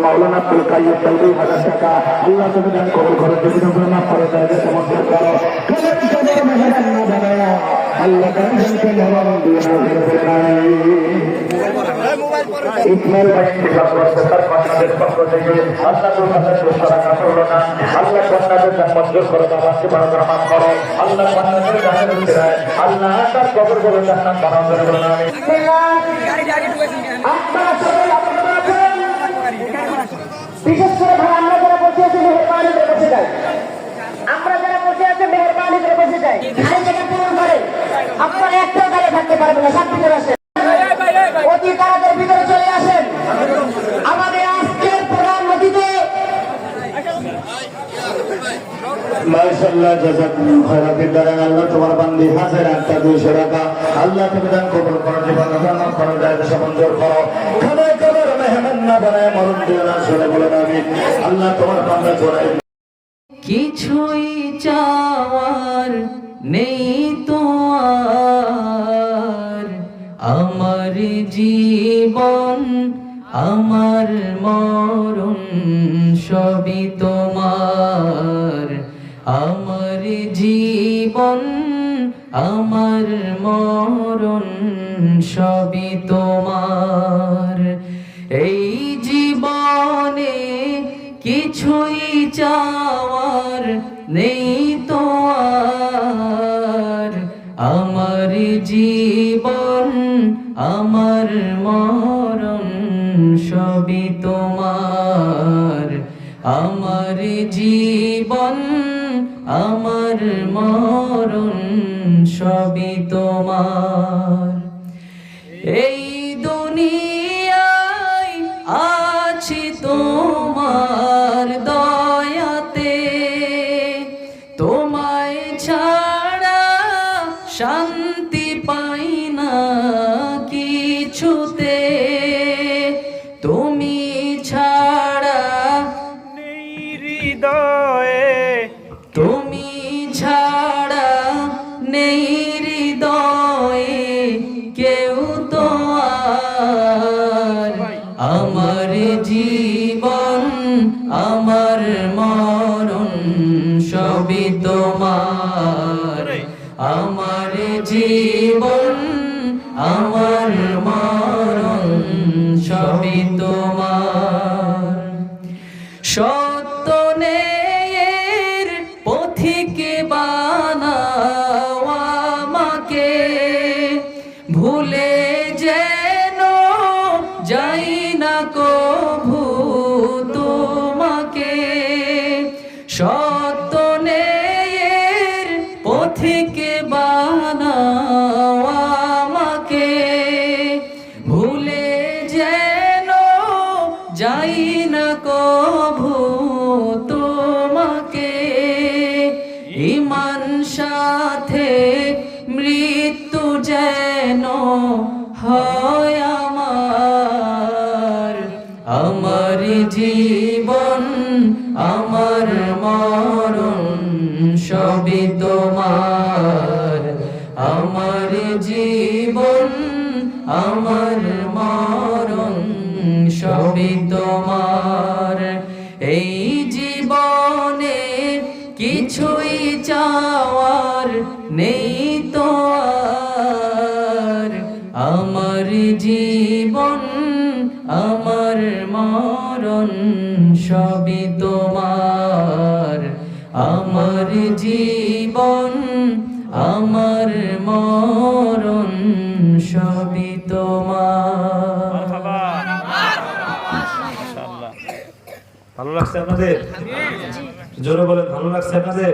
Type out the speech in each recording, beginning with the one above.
মাওলানা আব্দুল কাইয়্যিম 90,000 টাকা আল্লাহ তুমি দান কবুল করো, যদি তোমরা মাফ করে দেয় সমস্যা করো আল্লাহ তাআলাকে নরম দিয়ে ইসমাইল ভাই তার পাশে পক্ষ থেকে আল্লাহ তোমার কাছে সারা করলো না, আল্লাহ কন্যাদের জন্ম মঞ্জুর করো, বাবাকে বড় করে মাফ করো, আল্লাহ কন্যাদের জান্নাতে ফেরায়, আল্লাহ তার কবর করে জান্নাত বানাও করে বলো আমিন। বিশেষ করে ভাই আমরা যারা বসে আছি মেহেরবানিতে বসে যাই, আমরা যারা বসে আছি মেহেরবানিতে বসে যাই, গাড়ি থেকে পূরণ করে আপনারা একটাও দাঁড়িয়ে থাকতে পারবেন না, সব ভিতরে আসেন, অতি তাড়াতাড়ি ভিতরে চলে আসেন। আমাদের আজকের প্রধান অতিথি মাশাআল্লাহ জাযাকুমুল্লাহু খায়রান দারান আল্লাহ তোমার বান্দি হাজার একটা 200 টাকা আল্লাহ তুমি দান কবুল করো, জীবন দান করো, দায়িত্ব সমঞ্জুর করো, খানায় কবর মেহমান না বানায় মরণ দিও না, শুনে বলেন আমিন। আল্লাহ তোমার বান্দা জোড়াই কিছুই চাওয়ার নেই তো আর, আমার জীবন আমার মরণ সবই তোমার, আমার জীবন আমার মরণ সবই তোমার। এই জীবনে কিছুই চাওয়ার নেই তো আর, আমার জীবন আমার মরণ সবই তোমার, আমার জীবন আমার মরণ সবই তোমার। এই দুনিয়ায় আছি তোমার দয়াতে, তোমায় ছাড়া শান্তি পাই না কিছুতে, তুমি ছাড়া নেই হৃদয়ে, তুমি ছাড়া নেই হৃদয়ে কেউ তো আর, আমার জীবন আমার মরণ সবই তোমার, আমার জীবন আমার মরণ সবই তোমার। সত্য নেয়ের পথিকে বানাও আমাকে, ভুলে যেন যাই না কভু তোমাকে, সত্য নেয়ের পথিকে বানাও আমাকে, ভুলে যেন যাই না কভু তোমাকে, ঈমান সাথে মৃত্যু যেন হয় আমার, আমার জীবন আমার মরণ সবই তোমার, আমার জীবন আমার মরণ সবই তোমার। এই জীবনে কিছুই চাওয়ার নেই তো আর, আমার জীবন আমার মরণ সবই তোমার, আমার জীবন আমার মরণ সবই তোমার। ভালো লাগছে আপনাদের? জোরে বলেন, ভালো লাগছে আপনাদের?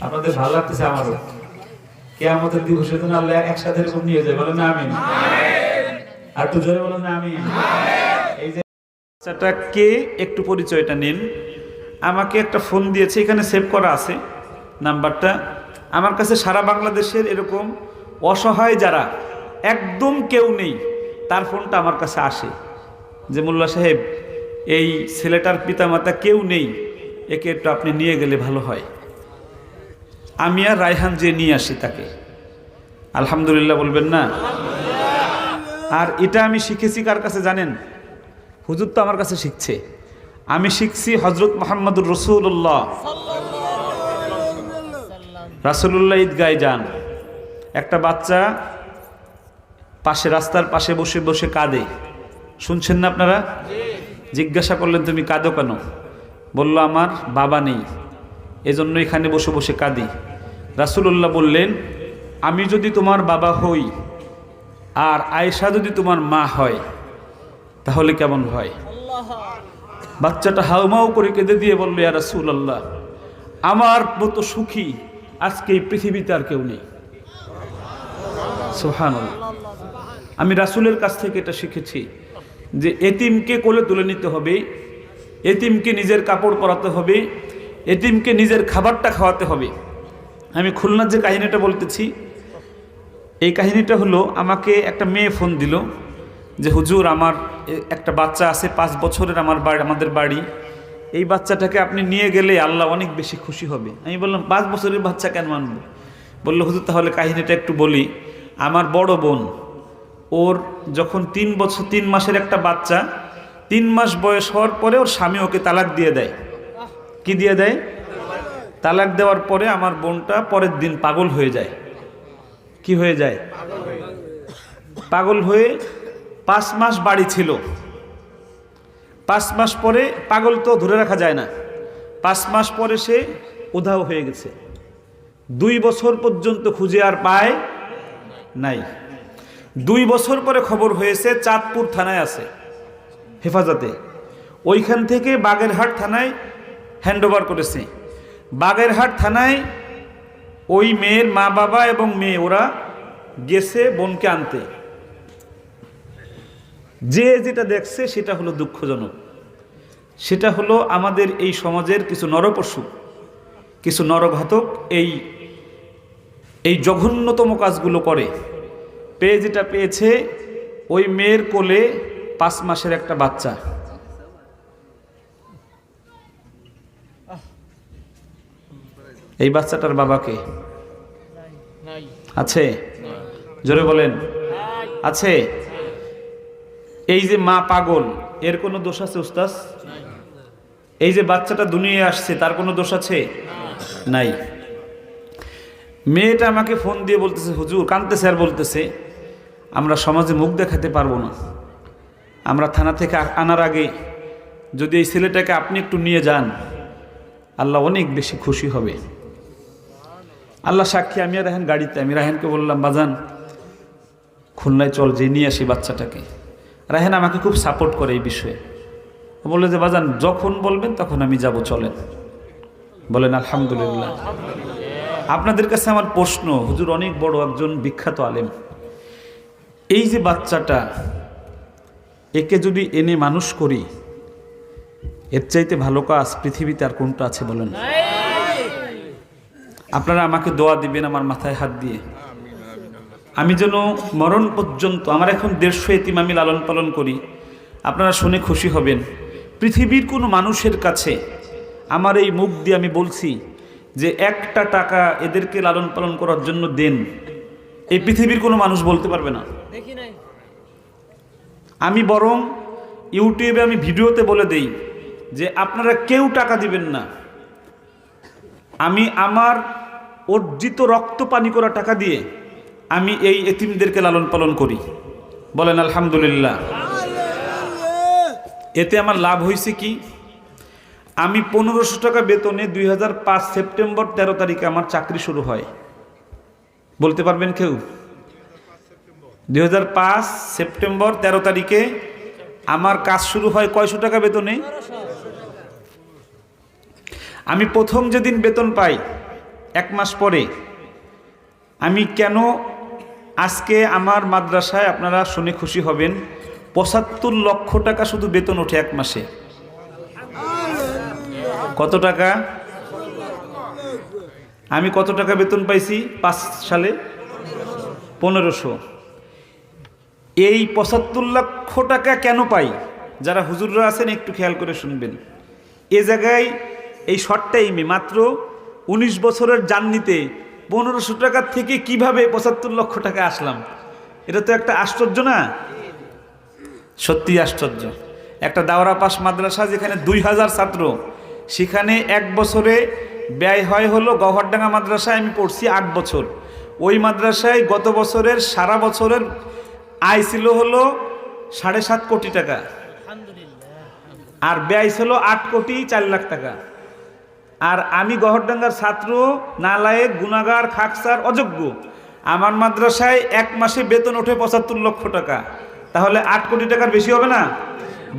আপনাদের ভালো লাগতেছে আমারও। কিয়ামতের দিবসের জন্য আল্লাহ একসাথে এরকম নিয়ে যায়, বলেন না আমিন? আর একটু জোরে বলেন না আমিন? এই যে বাচ্চাটাকে একটু পরিচয়টা নিন। আমাকে একটা ফোন দিয়েছে, এখানে সেভ করা আছে নাম্বারটা। আমার কাছে সারা বাংলাদেশের এরকম অসহায় যারা একদম কেউ নেই, তার ফোনটা আমার কাছে আসে যে মোল্লা সাহেব এই ছেলেটার পিতামাতা কেউ নেই, একে একটু আপনি নিয়ে গেলে ভালো হয়। আমি আর রায়হান যে নিয়ে আসি তাকে। আলহামদুলিল্লাহ বলবেন না? আর এটা আমি শিখেছি কার কাছে জানেন? হুজুর তো আমার কাছে শিখছে। আমি শিখছি হজরত মোহাম্মদুর রসুল্লাহ। রাসূলুল্লাহ ঈদগায় যান, একটা বাচ্চা পাশে রাস্তার পাশে বসে বসে কাঁদে। শুনছেন না আপনারা? জিজ্ঞাসা করলেন তুমি কাঁদো কেন? বলল আমার বাবা নেই, এজন্য এখানে বসে বসে কাঁদি। রাসূলুল্লাহ বললেন আমি যদি তোমার বাবা হই আর আয়েশা যদি তোমার মা হয় তাহলে কেমন হয়? বাচ্চাটা হাউমাউ করে কেঁদে দিয়ে বলল ইয়া রাসূলুল্লাহ, আমার মতো সুখী আজকে এই পৃথিবীতে আর কেউ নেই। সুবহানাল্লাহ। আমি রাসূলের কাছ থেকে এটা শিখেছি যে এতিমকে কোলে তুলে নিতে হবে, এতিমকে নিজের কাপড় পরাতে হবে, এতিমকে নিজের খাবারটা খাওয়াতে হবে। আমি খুলনার যে কাহিনীটা বলতেছি, এই কাহিনীটা হলো আমাকে একটা মেয়ে ফোন দিল যে হুজুর আমার একটা বাচ্চা আছে 5 বছরের, আমাদের বাড়ি, এই বাচ্চাটাকে আপনি নিয়ে গেলে আল্লাহ অনেক বেশি খুশি হবে। আমি বললাম 5 বছরের বাচ্চা কেন মানবো? বললো হুজুর তাহলে কাহিনীটা একটু বলি। আমার বড় বোন, ওর যখন 3 মাসের একটা বাচ্চা, 3 মাস বয়স হওয়ার পরে ওর স্বামী ওকে তালাক দিয়ে দেয়। কি দিয়ে দেয়? তালাক দেওয়ার পরে আমার বোনটা পরের দিন পাগল হয়ে যায়। কি হয়ে যায়? পাগল হয়ে 5 মাস বাড়ি ছিল। 5 মাস পরে, পাগল তো ধরে রাখা যায় না, 5 মাস পরে সে উধাও হয়ে গেছে। 2 বছর পর্যন্ত খুঁজে আর পায় নাই। 2 বছর পরে খবর হয়েছে চাঁদপুর থানায় আছে হেফাজতে, ওইখান থেকে বাগেরহাট থানায় হ্যান্ডওভার করেছে। বাগেরহাট থানায় ওই মেয়ের মা বাবা এবং মেয়ে ওরা গেছে বোনকে আনতে। যে যেটা দেখছে সেটা হলো দুঃখজনক। সেটা হলো আমাদের এই সমাজের কিছু নরপশু, কিছু নরঘাতক এই জঘন্যতম কাজগুলো করে। পেয়ে যেটা পেয়েছে, ওই মেয়ের কোলে 5 মাসের একটা বাচ্চা। এই বাচ্চাটার বাবাকে আছে? জোরে বলেন আছে? এই যে মা পাগল, এর কোনো দোষ আছে উস্তাদ? এই যে বাচ্চাটা দুনিয়ায় আসছে তার কোনো দোষ আছে? নাই। মেয়েটা আমাকে ফোন দিয়ে বলতেছে হুজুর, কাঁদতেছে আর বলতেছে আমরা সমাজে মুখ দেখাতে পারবো না, আমরা থানা থেকে আনার আগে যদি এই ছেলেটাকে আপনি একটু নিয়ে যান আল্লাহ অনেক বেশি খুশি হবে। আল্লাহ সাক্ষী, আমি আর রায়হান গাড়িতে, আমি রায়হানকে বললাম বাজান খুলনায় চল, যে নিয়ে আসি বাচ্চাটাকে। রায়হান আমাকে খুব সাপোর্ট করে এই বিষয়ে, বললো যে বাজান যখন বলবেন তখন আমি যাব, চলেন। বলেন আলহামদুলিল্লাহ। আপনাদের কাছে আমার প্রশ্ন, হুজুর অনেক বড় একজন বিখ্যাত আলেম, এই যে বাচ্চাটা, একে যদি এনে মানুষ করি, এর চাইতে ভালো কাজ পৃথিবীতে আর কোনটা আছে বলেন? আপনারা আমাকে দোয়া দিবেন আমার মাথায় হাত দিয়ে, আমি যেন মরণ পর্যন্ত, আমার এখন 150 এতিম আমি লালন পালন করি। আপনারা শুনে খুশি হবেন, পৃথিবীর কোনো মানুষের কাছে আমার এই মুখ দিয়ে আমি বলছি যে 1টা টাকা এদেরকে লালন পালন করার জন্য দেন, এই পৃথিবীর কোনো মানুষ বলতে পারবে না। আমি বরং ইউটিউবে আমি ভিডিওতে বলে দেই যে আপনারা কেউ টাকা দিবেন না, আমি আমার অর্জিত রক্ত পানি করা টাকা দিয়ে আমি এই এতিমদেরকে লালন পালন করি। বলেন আলহামদুলিল্লাহ। এতে আমার লাভ হয়েছে কি? আমি 1500 টাকা বেতনে 2005 সেপ্টেম্বর 13 তারিখে আমার চাকরি শুরু হয়। বলতে পারবেন কেউ? 2005 সেপ্টেম্বর 13 তারিখে আমার কাজ শুরু হয় কয়শো টাকা বেতনে? আমি প্রথম যেদিন বেতন পাই 1 মাস পরে, আমি কেন আজকে আমার মাদ্রাসায়, আপনারা শুনে খুশি হবেন, 75 লক্ষ টাকা শুধু বেতন ওঠে 1 মাসে। কত টাকা? আমি কত টাকা বেতন পাইছি 5 সালে? 1500। এই 75 লক্ষ টাকা কেন পাই? যারা হুজুররা আছেন একটু খেয়াল করে শুনবেন। এ জায়গায় এই শর্ট টাইমে মাত্র 19 বছরের জার্নিতে 1500 টাকা থেকে কিভাবে 75 লক্ষ টাকা আসলাম, এটা তো একটা আশ্চর্য না? সত্যি আশ্চর্য। একটা দাওরা পাস মাদ্রাসা যেখানে 2000 ছাত্র, সেখানে এক বছরে ব্যয় হয় হলো, গওহরডাঙ্গা মাদ্রাসায় আমি পড়ছি 8 বছর, ওই মাদ্রাসায় গত বছরের সারা বছরের আয় ছিল হলো 7.5 কোটি টাকা, আর ব্যয় ছিল 8 কোটি 4 লাখ টাকা। আর আমি গওহরডাঙ্গার ছাত্র, নালায়েক, গুনাগার, খাকসার, অযোগ্য। আমার মাদ্রাসায় এক মাসে বেতন ওঠে 75 লক্ষ টাকা, তাহলে 8 কোটি টাকার বেশি হবে না?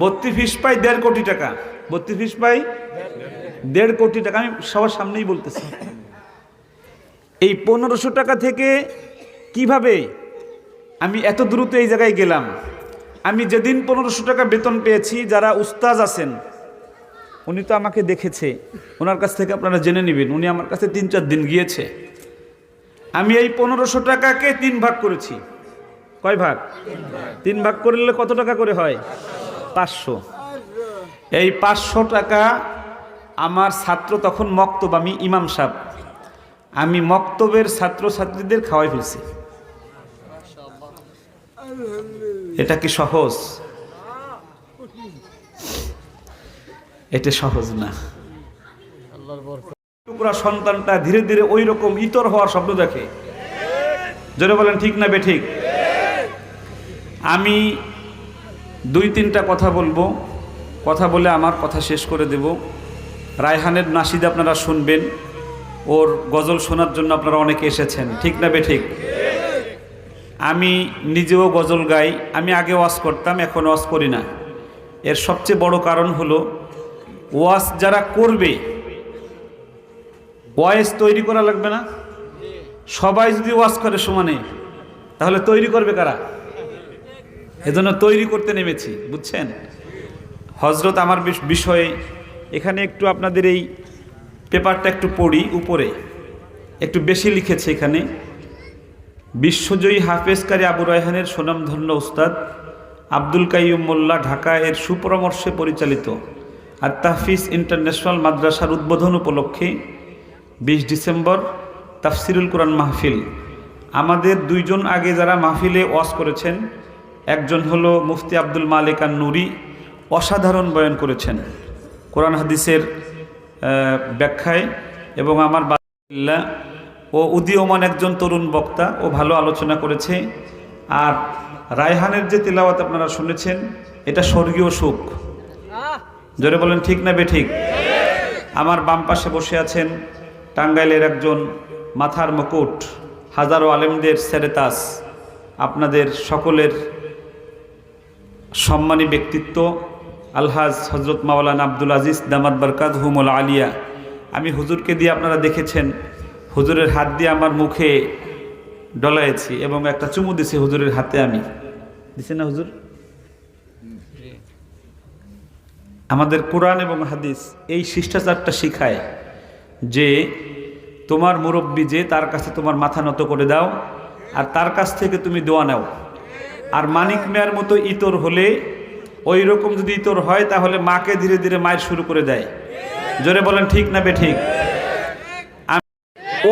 ভর্তি ফিস পাই 1.5 কোটি টাকা, ভর্তি ফিস পাই 1.5 কোটি টাকা। আমি সবার সামনেই বলতেছি। এই 1500 টাকা থেকে কিভাবে আমি এত দ্রুত এই জায়গায় গেলাম? আমি যেদিন 1500 টাকা বেতন পেয়েছি, যারা উস্তাজ আছেন উনি তো আমাকে দেখেছে, ওনার কাছ থেকে আপনারা জেনে নেবেন, উনি আমার কাছে 3-4 দিন গিয়েছে। আমি এই 1500 টাকাকে 3 ভাগ করেছি। কয় ভাগ? 3 ভাগ করলে কত টাকা করে হয়? 500। এই 500 টাকা আমার ছাত্র তখন মক্তব, আমি ইমাম সাহেব, আমি মক্তবের ছাত্রছাত্রীদের খাওয়াই ফেলছি। এটা কি সহজ? এটা সহজ না। টুকরা সন্তানটা ধীরে ধীরে ওই রকম ইতর হওয়ার স্বপ্ন দেখে। জোরে বলেন ঠিক না বেঠিক? আমি 2-3টা কথা বলবো, কথা বলে আমার কথা শেষ করে দেব। রায়হানের নাশিদ আপনারা শুনবেন, ওর গজল শোনার জন্য আপনারা অনেকে এসেছেন, ঠিক না বেঠিক? আমি নিজেও গজল গাই, আমি আগে ওয়াজ করতাম, এখন ওয়াজ করি না। এর সবচেয়ে বড় কারণ হলো ওয়াজ যারা করবে, ওয়াজ তৈরি করা লাগবে না? সবাই যদি ওয়াজ করে সমানে, তাহলে তৈরি করবে কারা? এজন্য তৈরি করতে নেমেছি, বুঝছেন? হযরত আমার বিষয়ে এখানে একটু আপনাদের এই পেপারটা একটু পড়ি, উপরে একটু বেশি লিখেছে। এখানে বিশ্বজয়ী হাফেজকারী আবু রায়হানের সুনামধন্য উস্তাদ আব্দুল কাইয়ুম মোল্লা ঢাকা এর সুপরামর্শে পরিচালিত আর তাহফিজ ইন্টারন্যাশনাল মাদ্রাসার উদ্বোধন উপলক্ষে 20 ডিসেম্বর তাফসিরুল কোরআন মাহফিল। আমাদের 2 জন আগে যারা মাহফিলে ওয়াজ করেছেন, একজন হলো মুফতি আব্দুল মালিক আন-নুরি, অসাধারণ বয়ান করেছেন কোরআন হাদিসের ব্যাখ্যায়, এবং আমার বাল্লাহ ও উদীয়মান একজন তরুণ বক্তা, ও ভালো আলোচনা করেছে। আর রায়হানের যে তেলাওয়াত আপনারা শুনেছেন, এটা স্বর্গীয় সুখ। জোরে বলেন ঠিক না বেঠিক? আমার বাম পাশে বসে আছেন টাঙ্গাইলের একজন মাথার মুকুট, হাজারো আলেমদের সেরেতাস, আপনাদের সকলের সম্মানী ব্যক্তিত্ব আলহাজ হজরত মাওলানা আব্দুল আজিজ দামাত বরকাতহুমুল আলিয়া। আমি হুজুরকে দিয়ে, আপনারা দেখেছেন, হুজুরের হাত দিয়ে আমার মুখে ডলাইছি এবং একটা চুমু দিছি হুজুরের হাতে। আমি দিছি না হুজুর? আমাদের কোরআন এবং হাদিস এই শিষ্টাচারটা শিখায় যে তোমার মুরব্বী যে, তার কাছে তোমার মাথা নত করে দাও, আর তার কাছ থেকে তুমি দোয়া নাও। আর মানিক মিয়ার মতো ইতর হলে, ওই রকম যদি ইতর হয়, তাহলে মাকে ধীরে ধীরে মায়ের শুরু করে দেয়। জোরে বলেন ঠিক না বেঠিক?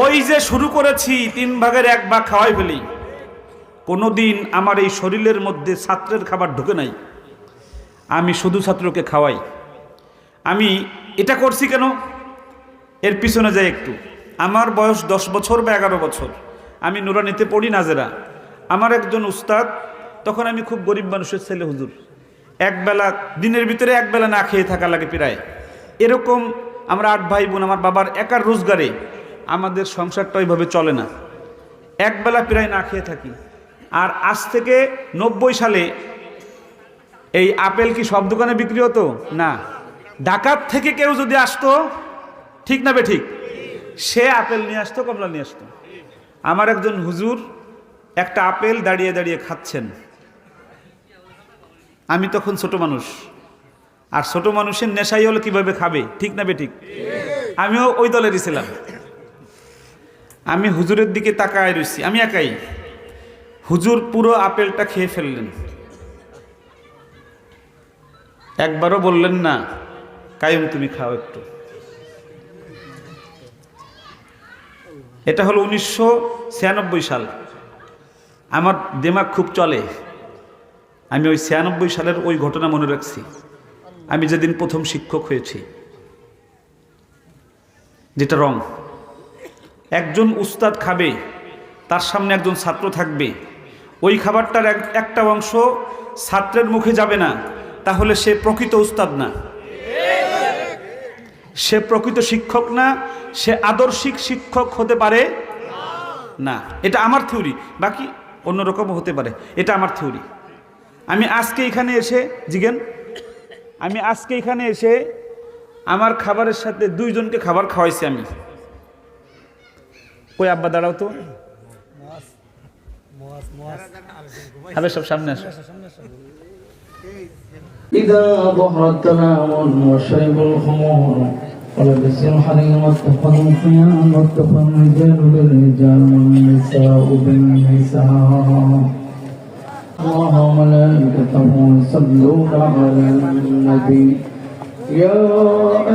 ওই যে শুরু করেছি 3 ভাগের 1 ভাগ খাওয়াই ফেলি, কোনোদিন আমার এই শরীরের মধ্যে ছাত্রের খাবার ঢুকে নাই। আমি শুধু ছাত্রকে খাওয়াই। আমি এটা করছি কেন? এর পিছনে যাই একটু। আমার বয়স 10 বছর বা 11 বছর, আমি নুরানিতে পড়ি, নাজেরা। আমার একজন উস্তাদ, তখন আমি খুব গরিব মানুষের ছেলে হুজুর, একবেলা, দিনের ভিতরে একবেলা না খেয়ে থাকা লাগে প্রায়। এরকম আমরা 8 ভাই বোন, আমার বাবার একার রোজগারে আমাদের সংসারটা ওইভাবে চলে না, একবেলা প্রায় না খেয়ে থাকি। আর আজ থেকে 90 সালে এই আপেল কি সব দোকানে বিক্রি হতো না? ঢাকার থেকে কেউ যদি আসতো, ঠিক না বেঠিক, সে আপেল নিয়ে আসতো, কমলা নিয়ে আসতো। আমার একজন হুজুর একটা আপেল দাঁড়িয়ে দাঁড়িয়ে খাচ্ছেন। আমি তখন ছোট মানুষ, আর ছোট মানুষের নেশাই হলো কিভাবে খাবে, ঠিক না বেঠিক? আমিও ওই দলেরই ছিলাম। আমি হুজুরের দিকে তাকায় রয়েছি, আমি একাই। হুজুর পুরো আপেলটা খেয়ে ফেললেন। একবারও বললেন না কাইম তুমি খাও একটু। এটা হলো 1996 সাল। আমার দিমাগ খুব চলে, আমি ওই 96 সালের ওই ঘটনা মনে রাখছি। আমি যেদিন প্রথম শিক্ষক হয়েছি, যেটা রং, একজন উস্তাদ খাবে, তার সামনে একজন ছাত্র থাকবে, ওই খাবারটার একটা অংশ ছাত্রের মুখে যাবে না, তাহলে সে প্রকৃত উস্তাদ না, সে প্রকৃত শিক্ষক না, সে আদর্শিক শিক্ষক হতে পারে না। এটা আমার থিওরি, বাকি অন্যরকম হতে পারে, এটা আমার থিওরি। আমি আজকে এখানে এসে জিজ্ঞেন, আমি আজকে এখানে এসে আমার খাবারের সাথে 2 জনকে খাবার খাওয়াইছি আমি। কই আব্বা দাঁড়াও তো, খাবে সব সামনে আসো। إذا ظهر التناول وشرب الخمور ولبس الحرير واتقى الخيام واتقى الرجال بالرجال والنساء بالنساء الله وملائكته يصلون على النبي يا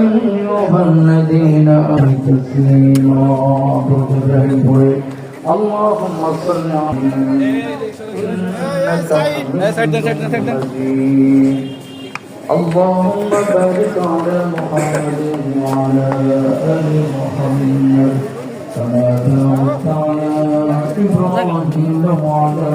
أيها الذين آمنوا تسليما اللهم صل على اللهم بارك على محمد وعلى آل محمد كما باركت على إبراهيم وعلى